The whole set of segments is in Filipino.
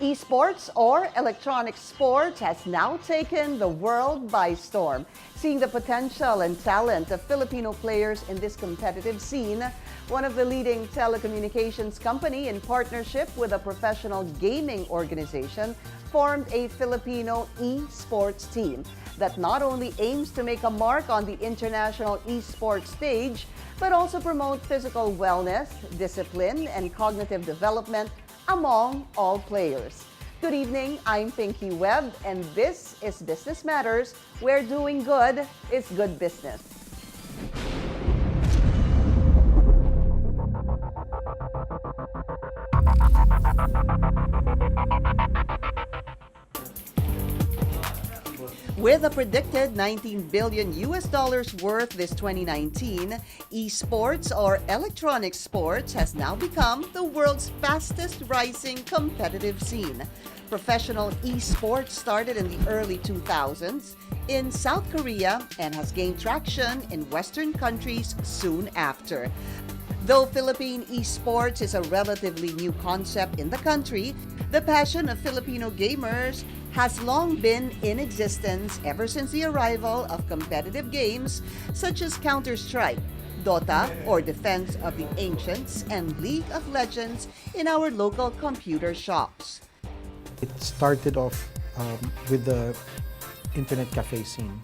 Esports, or electronic sports, has now taken the world by storm. Seeing the potential and talent of Filipino players in this competitive scene, one of the leading telecommunications company, in partnership with a professional gaming organization, formed a Filipino esports team that not only aims to make a mark on the international esports stage, but also promote physical wellness, discipline, and cognitive development among all players. Good evening, I'm Pinky Webb, and this is Business Matters, where doing good is good business. With a predicted $19 billion worth this 2019, esports, or electronic sports, has now become the world's fastest rising competitive scene. Professional esports started in the early 2000s in South Korea and has gained traction in Western countries soon after. Though Philippine esports is a relatively new concept in the country, the passion of Filipino gamers has long been in existence ever since the arrival of competitive games such as Counter-Strike, Dota, or Defense of the Ancients, and League of Legends in our local computer shops. It started off with the internet cafe scene.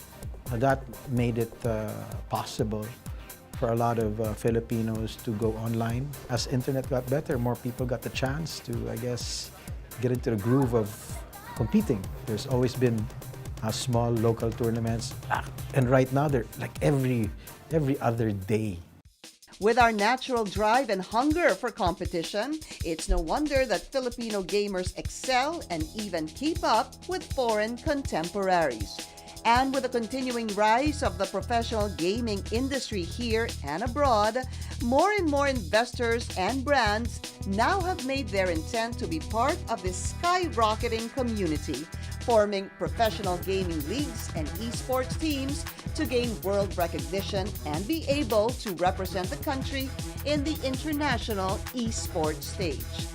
That made it possible for a lot of Filipinos to go online. As internet got better, more people got the chance to, I guess, get into the groove of competing. There's always been small local tournaments, and right now they're like every other day. With our natural drive and hunger for competition, it's no wonder that Filipino gamers excel and even keep up with foreign contemporaries. And with the continuing rise of the professional gaming industry here and abroad, more and more investors and brands now have made their intent to be part of this skyrocketing community, forming professional gaming leagues and esports teams to gain world recognition and be able to represent the country in the international esports stage.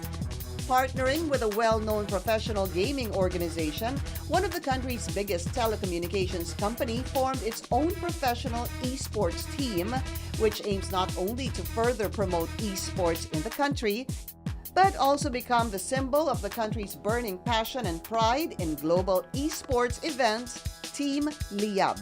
Partnering with a well-known professional gaming organization, one of the country's biggest telecommunications company formed its own professional esports team, which aims not only to further promote esports in the country, but also become the symbol of the country's burning passion and pride in global esports events, Team Liab.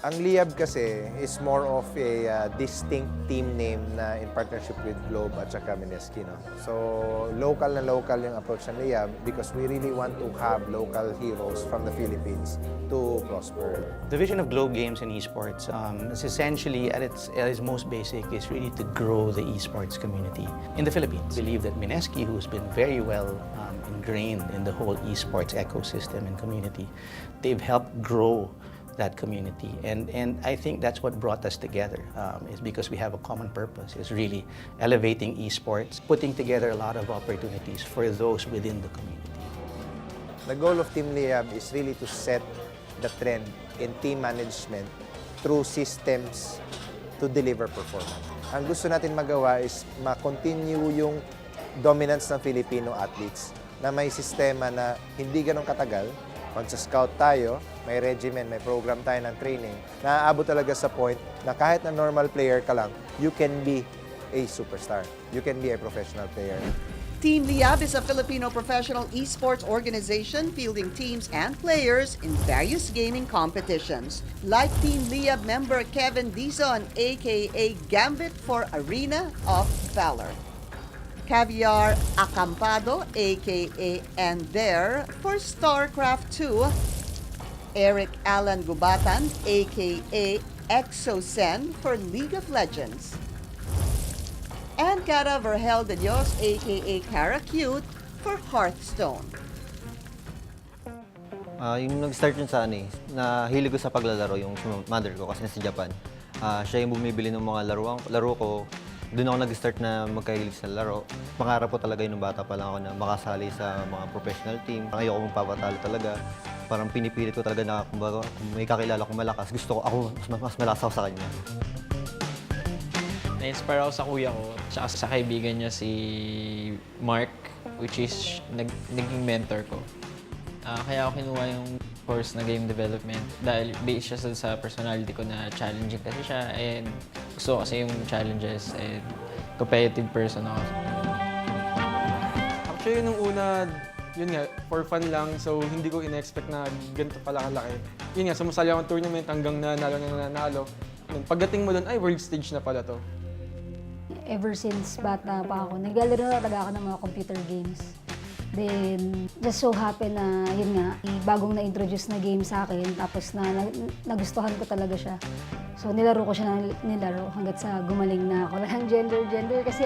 Ang Liab kasi is more of a distinct team name na in partnership with Globe at saka Mineski. No? So, local na local yung approach ng Liab because we really want to have local heroes from the Philippines to prosper. The vision of Globe Games and Esports is essentially, at its most basic, is really to grow the esports community in the Philippines. I believe that Mineski, who's been very well ingrained in the whole esports ecosystem and community, they've helped grow that community, and I think that's what brought us together, is because we have a common purpose, is really elevating esports, putting together a lot of opportunities for those within the community. The goal of Team Liab is really to set the trend in team management through systems to deliver performance. Ang gusto natin magawa is ma-continue yung dominance ng Filipino athletes na may sistema na hindi ganun katagal. Magsa-scout tayo, may regimen, may program tayo ng training, naaabot talaga sa point na kahit na normal player ka lang, you can be a superstar. You can be a professional player. Team Liab is a Filipino professional esports organization fielding teams and players in various gaming competitions. Like Team Liab member Kevin Dizon, aka Gambit for Arena of Valor. Caviar Acampado, aka Ender, for StarCraft 2. Eric Alan Gubatan, aka Exocen, for League of Legends. And Cara Vergel de Dios, aka Cara Cute, for Hearthstone. Yung nag-start yun sa nahilig ko sa paglalaro yung mother ko kasi nasa Japan. Siya yung bumibili ng mga laro ko. Doon ako nag-start na magkahilig sa laro. Pangarap ko talaga yung bata pa lang ako na makasali sa mga professional team. Ayoko magpapatalo talaga. Parang pinipilit ko talaga na kung may kakilala kong malakas, gusto ko ako mas malakas ako sa kanya. Na-inspire ako sa kuya ko, tsaka sa kaibigan niya si Mark. which is naging mentor ko. Kaya ako kinuha yung course na game development dahil based siya sa personality ko na challenging kasi siya and gusto ko kasi yung challenges and competitive person ako. Actually, nung una, yun nga, for fun lang. So, hindi ko in-expect na ganito pala kalaki. Yun nga, sumasali akong tournament hanggang nanalo. And pagdating mo doon, ay, world stage na pala to. Ever since bata pa ako, naglalaro na talaga ako ng mga computer games. Then, just so happen na, yun nga, bagong na-introduce na game sa akin, tapos nagustuhan ko talaga siya. So, nilaro ko siya nilaro hanggat sa gumaling na ako. Walang gender, kasi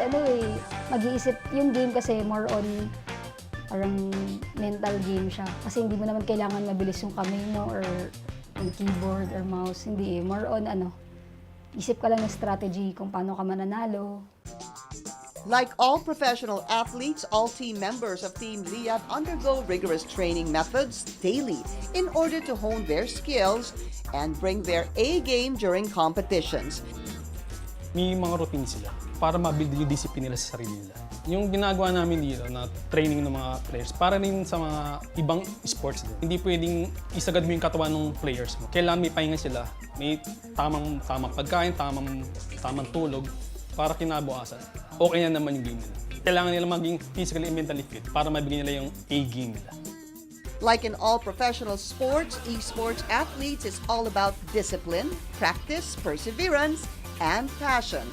mag-iisip, yung game kasi more on parang mental game siya. Kasi hindi mo naman kailangan mabilis yung kamay mo or yung keyboard or mouse. Hindi more on isip ka lang ng strategy kung paano ka mananalo. Like all professional athletes, all team members of Team Liab undergo rigorous training methods daily in order to hone their skills and bring their A game during competitions. May mga routine sila para ma-build yung discipline nila sa sarili nila. Yung ginagawa namin dito na training ng mga players, para rin sa mga ibang sports din. Hindi pwedeng isagad mo yung katawan ng players mo. Kailangan may pahinga sila, may tamang pagkain, tamang tulog, para kinabukasan. Okay na naman yung game nila. Kailangan nila maging physically and mentally fit para mabigyan nila yung A-game nila. Like in all professional sports, esports athletes is all about discipline, practice, perseverance, and passion.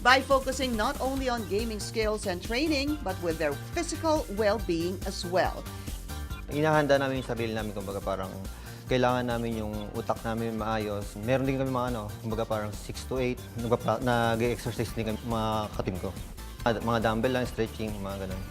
By focusing not only on gaming skills and training, but with their physical well-being as well. Inahanda namin yung sarili namin, kumbaga parang kailangan namin yung utak namin maayos. Meron din kami mga kumbaga parang 6 to 8, nag-exercise din kami mga katim ko. Mga dumbbell lang, stretching, mga ganun.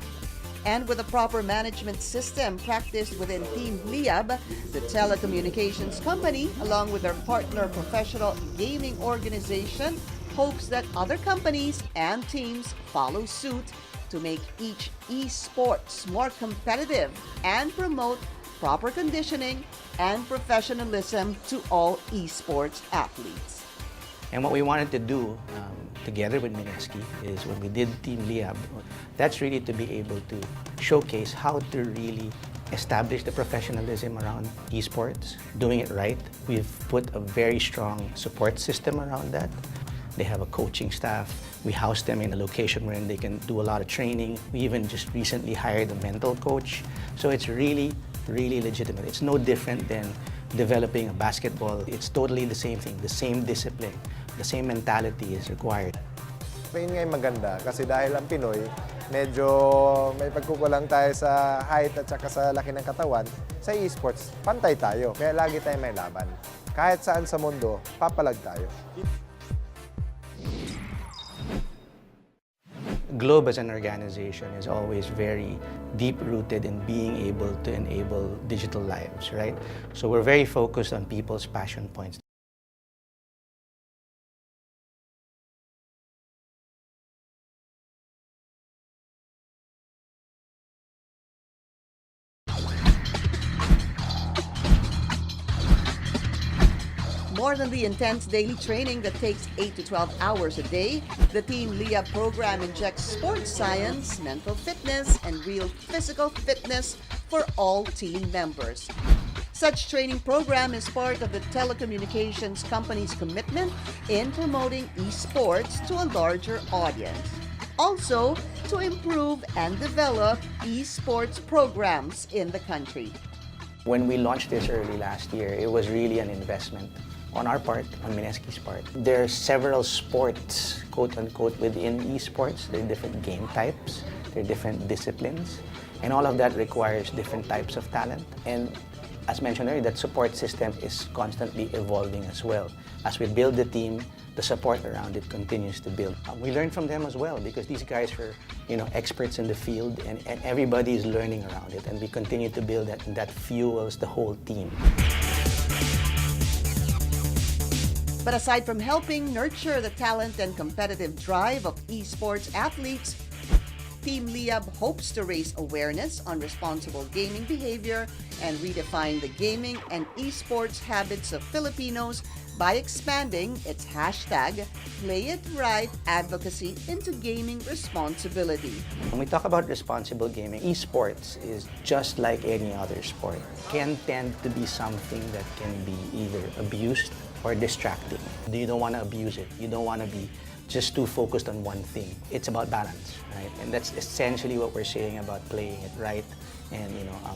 And with a proper management system practiced within Team Liab, the telecommunications company, along with their partner professional gaming organization, hopes that other companies and teams follow suit to make each esports more competitive and promote proper conditioning and professionalism to all esports athletes. And what we wanted to do together with Mineski is when we did Team Liab, that's really to be able to showcase how to really establish the professionalism around esports, doing it right. We've put a very strong support system around that. They have a coaching staff. We house them in a location where they can do a lot of training. We even just recently hired a mental coach. So it's really legitimate. It's no different than developing a basketball. It's totally the same thing, the same discipline, the same mentality is required. Yun nga yung maganda kasi dahil ang Pinoy, medyo may pagkukulang tayo sa height at saka sa laki ng katawan. Sa esports, pantay tayo. Kaya lagi tayo may laban. Kahit saan sa mundo, papalag tayo. Globe as an organization is always very deep-rooted in being able to enable digital lives, right? So we're very focused on people's passion points. More than the intense daily training that takes 8 to 12 hours a day, the Team Liab program injects sports science, mental fitness, and real physical fitness for all team members. Such training program is part of the telecommunications company's commitment in promoting esports to a larger audience. Also, to improve and develop esports programs in the country. When we launched this early last year, it was really an investment on our part, on Mineski's part. There are several sports, quote-unquote, within esports. There are different game types, there are different disciplines, and all of that requires different types of talent. And as mentioned earlier, that support system is constantly evolving as well. As we build the team, the support around it continues to build. We learn from them as well because these guys are, experts in the field and everybody is learning around it, and we continue to build that, and that fuels the whole team. But aside from helping nurture the talent and competitive drive of esports athletes, Team Liab hopes to raise awareness on responsible gaming behavior and redefine the gaming and esports habits of Filipinos by expanding its hashtag #PlayItRight advocacy into gaming responsibility. When we talk about responsible gaming, esports is just like any other sport. Can tend to be something that can be either abused or distracting. You don't want to abuse it. You don't want to be just too focused on one thing. It's about balance, right? And that's essentially what we're saying about playing it right and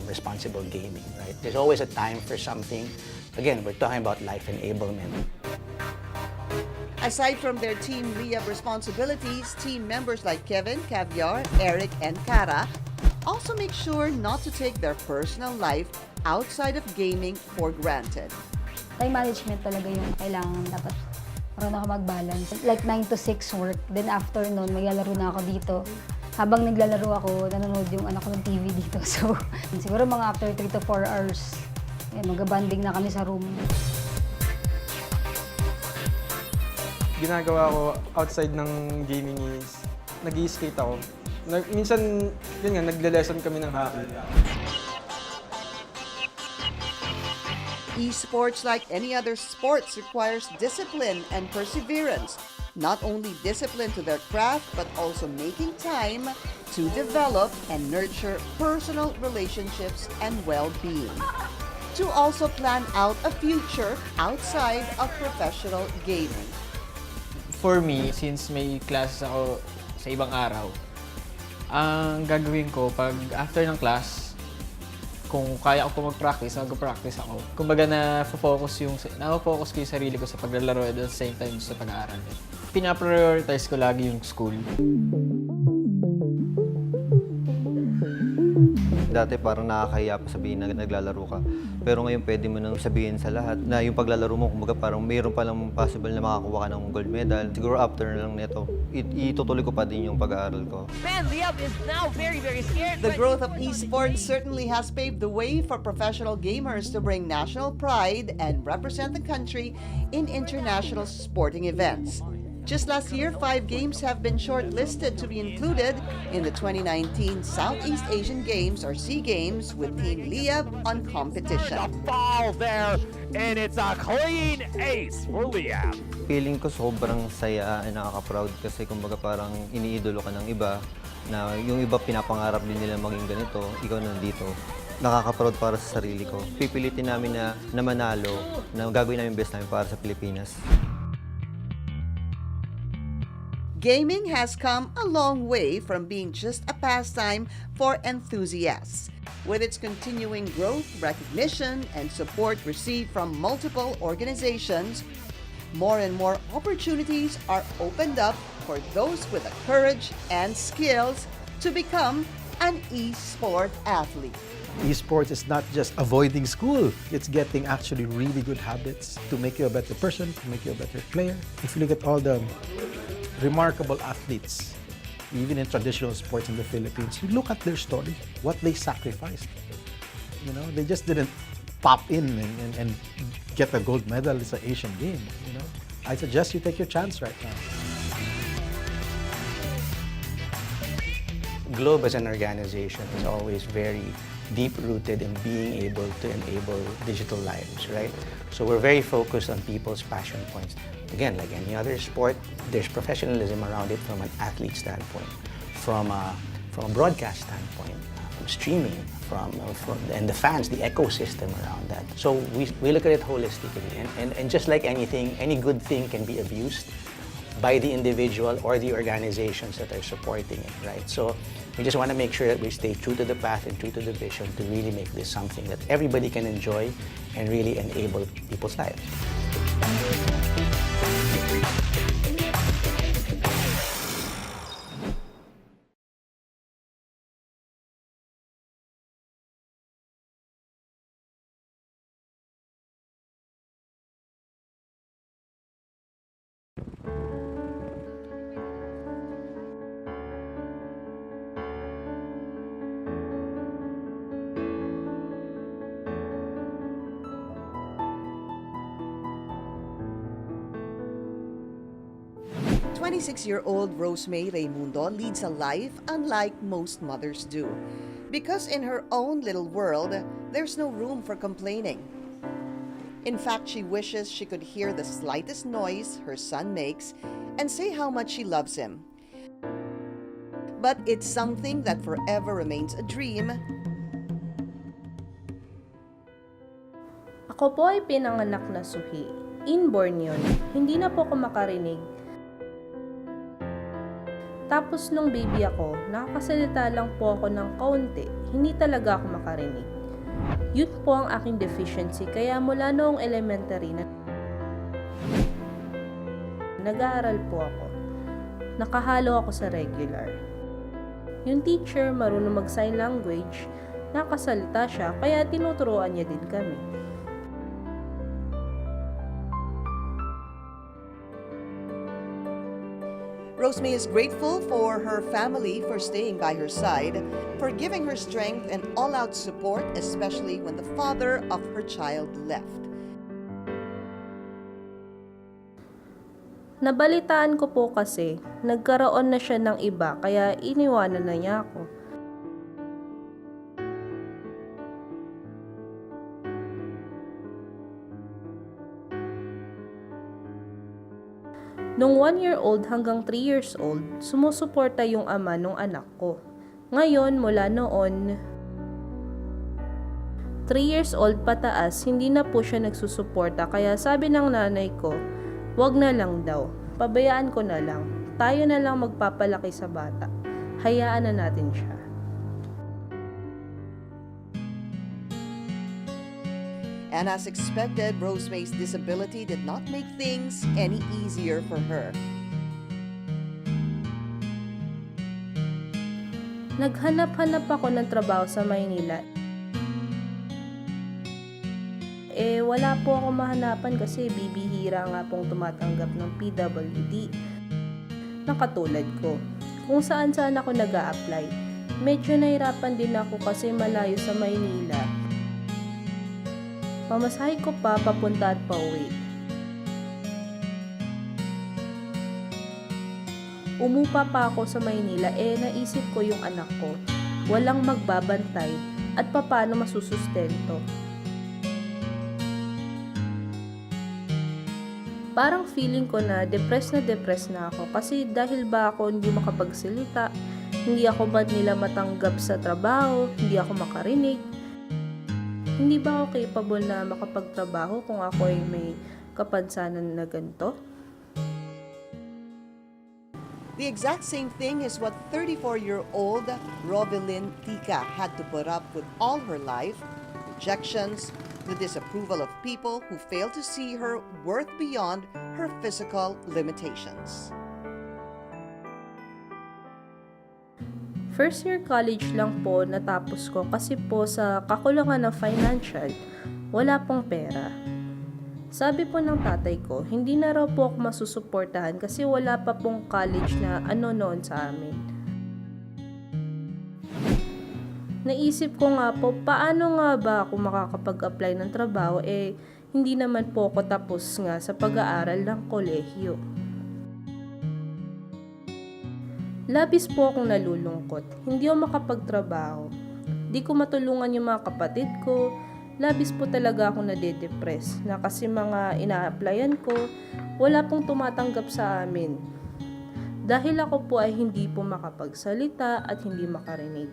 responsible gaming, right? There's always a time for something. Again, we're talking about life enablement. Aside from their Team Liab responsibilities, team members like Kevin, Caviar, Eric, and Kara also make sure not to take their personal life outside of gaming for granted. Time management talaga yung kailangan dapat marunong ako mag-balance. Like 9 to 6 work, then after nun, maglalaro na ako dito. Habang naglalaro ako, nanonood yung anak ko ng TV dito. So, siguro mga after 3 to 4 hours, mag-banding na kami sa room. Ginagawa ko outside ng gaming is nag-i-skate ako. Minsan, yun nga, nagle-lesson kami ng hockey. Esports, like any other sports, requires discipline and perseverance. Not only discipline to their craft, but also making time to develop and nurture personal relationships and well-being. To also plan out a future outside of professional gaming. For me, since may classes ako sa ibang araw, ang gagawin ko pag after ng class, kung kaya ako mag-practice, mag-practice ako. Kumbaga na-focus ko yung sarili ko sa paglalaro at the same time sa pag-aaral. Pina-prioritize ko lagi yung school. Dati parang nakakahiya pa sabihin na naglalaro ka. Pero ngayon pwede mo nang sabihin sa lahat na yung paglalaro mo, kumbaga parang mayroon pa lang possible na makakuha ka ng gold medal. Siguro after na lang nito, itutuloy ko pa din yung pag-aaral ko. Man, Liab is now very, very scared. The growth of esports certainly has paved the way for professional gamers to bring national pride and represent the country in international sporting events. Just last year, 5 games have been shortlisted to be included in the 2019 Southeast Asian Games or SEA Games with Team Liab on competition. Ball there, and it's a clean ace for Liab. Feeling ko sobrang saya and nakaka-proud kasi kumbaga parang iniidolo ka ng iba na yung iba pinapangarap din nila maging ganito, ikaw nandito. Nakaka-proud para sa sarili ko. Pipilitin namin na manalo, na gagawin namin best namin para sa Pilipinas. Gaming has come a long way from being just a pastime for enthusiasts. With its continuing growth, recognition, and support received from multiple organizations, more and more opportunities are opened up for those with the courage and skills to become an e-sport athlete. Esports is not just avoiding school. It's getting actually really good habits to make you a better person, to make you a better player. If you look at all the remarkable athletes, even in traditional sports in the Philippines, you look at their story, what they sacrificed. You know, they just didn't pop in and get a gold medal at the Asian Games. You know, I suggest you take your chance right now. Globe as an organization is always very deep-rooted in being able to enable digital lives, right? So we're very focused on people's passion points. Again, like any other sport, there's professionalism around it from an athlete standpoint, from a broadcast standpoint, from streaming, and the fans, the ecosystem around that. So we look at it holistically, and just like anything, any good thing can be abused by the individual or the organizations that are supporting it, right? So we just want to make sure that we stay true to the path and true to the vision to really make this something that everybody can enjoy and really enable people's lives. 26-year-old Rosemay Raimundo leads a life unlike most mothers do. Because in her own little world, there's no room for complaining. In fact, she wishes she could hear the slightest noise her son makes and say how much she loves him. But it's something that forever remains a dream. Ako po ay pinanganak na suhi. Inborn yun. Hindi na po ako makarinig. Tapos nung baby ako, nakakasalita lang po ako ng kaunti. Hindi talaga ako makarinig. Yun po ang aking deficiency, kaya mula noong elementary na nag-aaral po ako. Nakahalo ako sa regular. Yung teacher marunong mag-sign language, nakasalita siya, kaya tinuturuan niya din kami. Rosemay is grateful for her family for staying by her side, for giving her strength and all-out support, especially when the father of her child left. Nabalitaan ko po kasi, nagkaroon na siya ng iba, kaya iniwanan na niya ako. Nung 1-year-old hanggang 3 years old, sumusuporta yung ama nung anak ko. Ngayon, mula noon, 3 years old pataas, hindi na po siya nagsusuporta, kaya sabi ng nanay ko, wag na lang daw, pabayaan ko na lang, tayo na lang magpapalaki sa bata, hayaan na natin siya. And as expected, Rosemay's disability did not make things any easier for her. Naghanap-hanap ako ng trabaho sa Maynila. Wala po ako mahanapan kasi bibihira nga pong tumatanggap ng PWD na katulad ko. Kung saan-saan ako nag-a-apply. Medyo nahirapan din ako kasi malayo sa Maynila. Pamasahe ko pa papunta at pauwi. Umupa pa ako sa Maynila, naisip ko yung anak ko. Walang magbabantay at paano masusustento. Parang feeling ko na depressed na ako kasi dahil ba ako hindi makapagsalita, hindi ako ba nila matanggap sa trabaho, hindi ako makarinig. Hindi ba ako capable na makapagtrabaho kung ako ay may kapansanan na ganito? The exact same thing is what 34-year-old Rovelyn Tika had to put up with all her life: rejections, the disapproval of people who failed to see her worth beyond her physical limitations. First year college lang po natapos ko kasi po sa kakulangan ng financial, wala pong pera. Sabi po ng tatay ko, hindi na raw po ako masusuportahan kasi wala pa pong college na noon sa amin. Naisip ko nga po, paano nga ba ako makakapag-apply ng trabaho hindi naman po ako tapos nga sa pag-aaral ng kolehiyo. Labis po akong nalulungkot. Hindi ako makapagtrabaho. Di ko matulungan yung mga kapatid ko. Labis po talaga akong nade-depress na kasi mga ina-applyan ko, wala pong tumatanggap sa amin. Dahil ako po ay hindi po makapagsalita at hindi makarinig.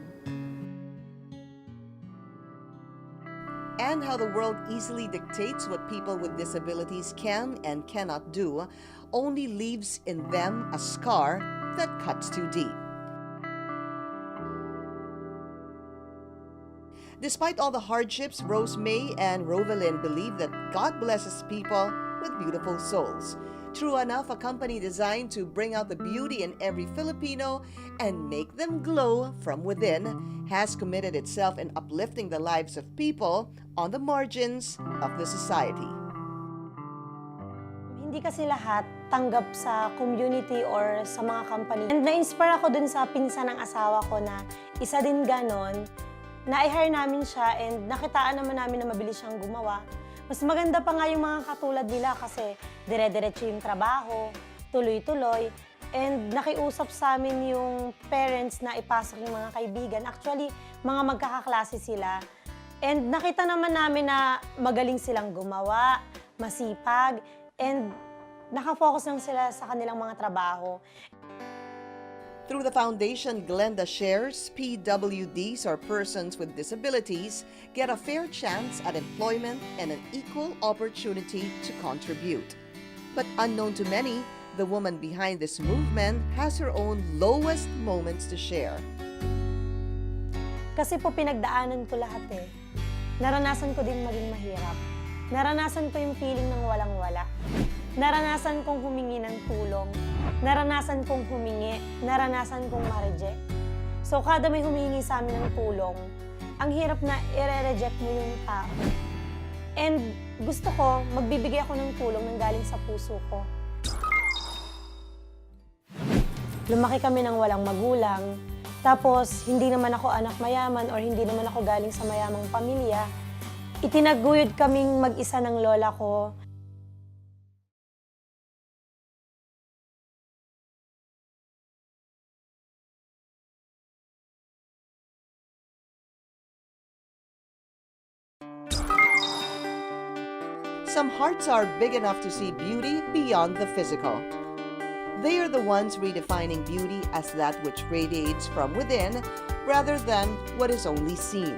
And how the world easily dictates what people with disabilities can and cannot do only leaves in them a scar that cuts too deep. Despite all the hardships, Rosemay and Rovelyn believe that God blesses people with beautiful souls. True enough, a company designed to bring out the beauty in every Filipino and make them glow from within has committed itself in uplifting the lives of people on the margins of the society. Hindi kasi lahat tanggap sa community or sa mga company. And na-inspire ako dun sa pinsan ng asawa ko na isa din ganon. Na-hire namin siya and nakitaan naman namin na mabilis siyang gumawa. Mas maganda pa nga yung mga katulad nila kasi dire-diretso yung trabaho, tuloy-tuloy. And nakiusap sa amin yung parents na ipasok yung mga kaibigan. Actually, mga magkakaklase sila. And nakita naman namin na magaling silang gumawa, masipag, and nakafocus lang sila sa kanilang mga trabaho. Through the foundation Glenda shares, PWDs or persons with disabilities get a fair chance at employment and an equal opportunity to contribute. But unknown to many, the woman behind this movement has her own lowest moments to share. Kasi po pinagdaanan ko lahat eh. Naranasan ko din maging mahirap. Naranasan ko yung feeling ng walang-wala. Naranasan kong humingi ng tulong. Naranasan kong humingi. Naranasan kong ma-reject. So kada may humingi sa amin ng tulong, ang hirap na i-reject mo yung tao. And gusto ko, magbibigay ako ng tulong nang galing sa puso ko. Lumaki kami ng walang magulang. Tapos, hindi naman ako anak mayaman or hindi naman ako galing sa mayamang pamilya. Itinaguyod kaming mag-isa ng lola ko. Some hearts are big enough to see beauty beyond the physical. They are the ones redefining beauty as that which radiates from within rather than what is only seen.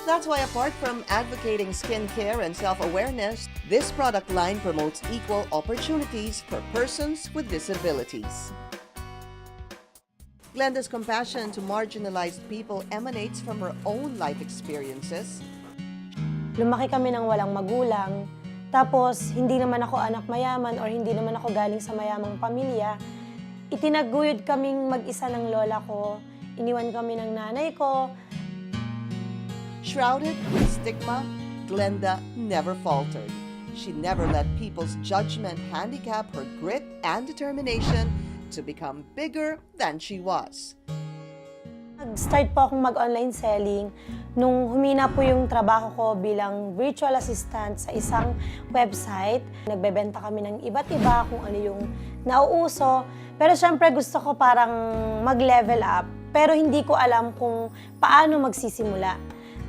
That's why apart from advocating skincare and self-awareness, this product line promotes equal opportunities for persons with disabilities. Glenda's compassion to marginalized people emanates from her own life experiences. Lumaki kami ng walang magulang. Tapos, hindi naman ako anak mayaman or hindi naman ako galing sa mayamang pamilya. Itinaguyod kaming mag-isa ng lola ko. Iniwan kami ng nanay ko. Shrouded with stigma, Glenda never faltered. She never let people's judgment handicap her grit and determination to become bigger than she was. Nag-start po akong mag-online selling nung humina po yung trabaho ko bilang virtual assistant sa isang website. Nagbebenta kami ng iba't iba kung ano yung nauuso. Pero syempre gusto ko parang mag-level up. Pero hindi ko alam kung paano magsisimula.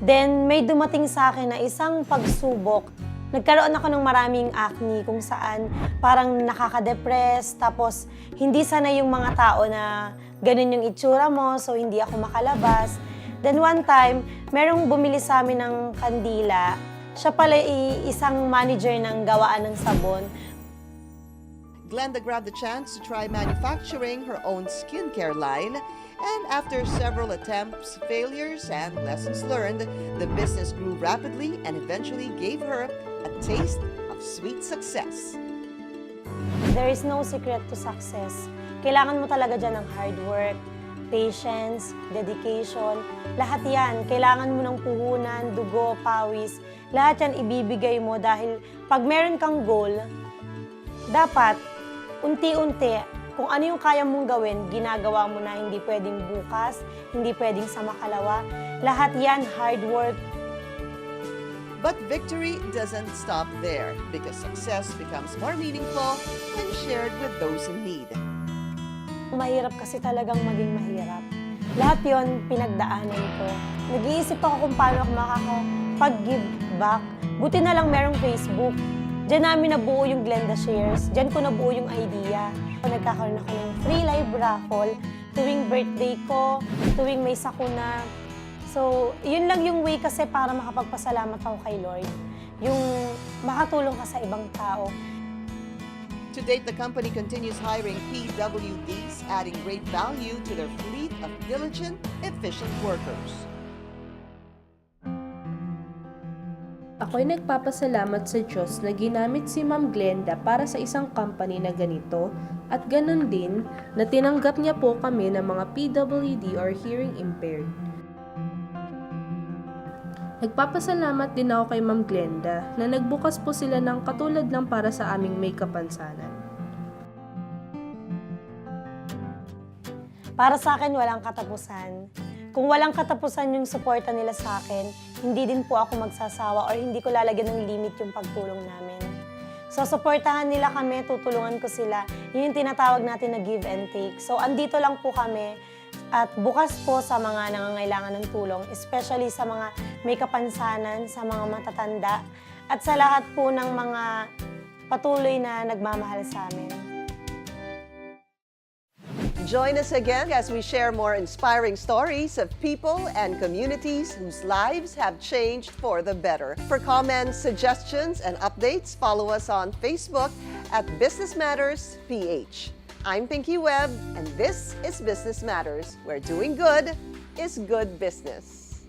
Then may dumating sa akin na isang pagsubok. Nagkaroon ako ng maraming acne kung saan parang nakaka-depress. Tapos hindi sanay yung mga tao na ganun yung itsura mo, so hindi ako makalabas. Then one time, merong bumili sa amin ng kandila. Siya pala isang manager ng gawaan ng sabon. Glenda grabbed the chance to try manufacturing her own skincare line, and after several attempts, failures, and lessons learned, the business grew rapidly and eventually gave her a taste of sweet success. There is no secret to success. Kailangan mo talaga dyan ng hard work, patience, dedication. Lahat yan. Kailangan mo ng puhunan, dugo, pawis. Lahat yan ibibigay mo dahil pag meron kang goal, dapat unti-unti, kung ano yung kaya mong gawin, ginagawa mo na, hindi pwedeng bukas, hindi pwedeng sa makalawa. Lahat yan, hard work. But victory doesn't stop there because success becomes more meaningful when shared with those in need. Mahirap kasi talagang maging mahirap. Lahat yon pinagdaanan ko. Nag-iisip ako kung paano ako makakapag-give back. Buti na lang merong Facebook. Diyan namin nabuo yung Glenda Shares. Diyan ko nabuo yung idea. Nagkakaroon ako ng free live raffle tuwing birthday ko, tuwing may sakuna. So, yun lang yung way kasi para makapagpasalamat ako kay Lord. Yung makatulong ka sa ibang tao. To date, the company continues hiring PWDs, adding great value to their fleet of diligent, efficient workers. Ako'y nagpapasalamat sa Diyos na ginamit si Ma'am Glenda para sa isang company na ganito at ganun din na tinanggap niya po kami ng mga PWD or hearing impaired. Nagpapasalamat din ako kay Ma'am Glenda na nagbukas po sila ng katulad ng para sa aming may kapansanan. Para sa akin, walang katapusan. Kung walang katapusan yung suporta nila sa akin, hindi din po ako magsasawa or hindi ko lalagyan ng limit yung pagtulong namin. So, supportahan nila kami, tutulungan ko sila. Yun yung tinatawag natin na give and take. So, andito lang po kami at bukas po sa mga nangangailangan ng tulong, especially sa mga may kapansanan, sa mga matatanda, at sa lahat po ng mga patuloy na nagmamahal sa amin. Join us again as we share more inspiring stories of people and communities whose lives have changed for the better. For comments, suggestions, and updates, follow us on Facebook at Business Matters PH. I'm Pinky Webb, and this is Business Matters, where doing good is good business.